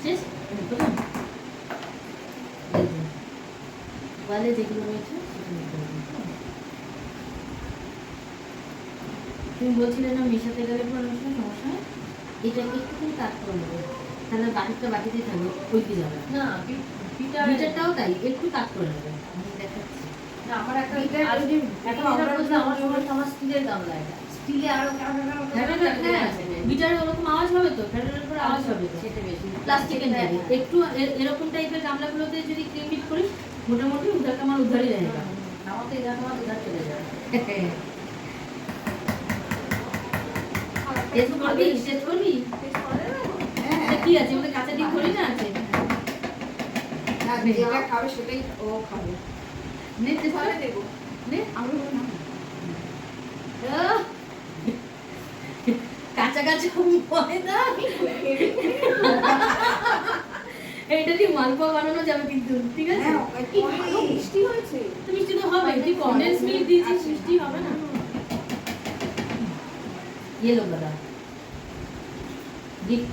শেষ ওয়ালে যেগুলো রয়েছে সেগুলো করে দিন। তুমি বলছিলে না মেশাতে গেলে পর অনেক সময় সমস্যা হয়, এটা একটুখানি কাট করে নেবে, তাহলে বাটিটা বাটিতেই থাকবে, উল্টে যাবে না। বিটারটাও তাই, একটু কাট করে নেবে। আমি দেখাচ্ছি না, আমার একটা আমার স্টিলের গামলা, এটা স্টিলে আরো বিটারে ওরকম আওয়াজ হবে তো, ফেডারেল করে আওয়াজ হবে তো, সেটা বেশি প্লাস্টিকের নেবে একটু এরকম টাইপের গামলাগুলোতে যদি ক্রিম বিট করিস মোটামুটি উধার কামার উধারই रहेगा। আমার তো এটা তোমার উধার চলে যাবে। টেস্ট করবি, টেস্ট করবি? হ্যাঁ কি আছে ওদের কাঁচা ডিম করি না আছে, না যেটা খাবে সেটাই ও খাবে। নে টেস্ট করে দেবো নে। আমি না আহ! কাঁচা কাঁচা ময়দা এইটা দিয়ে মালপোয়া বানানো যাবে কিন্তু, ঠিক আছে? হ্যাঁ কি ভালো মিষ্টি হয়েছে। তো মিষ্টি তো হবে, তুই কনডেন্স মিল্ক দিয়েছিস, মিষ্টি হবে না? ये लो बता, गिफ्ट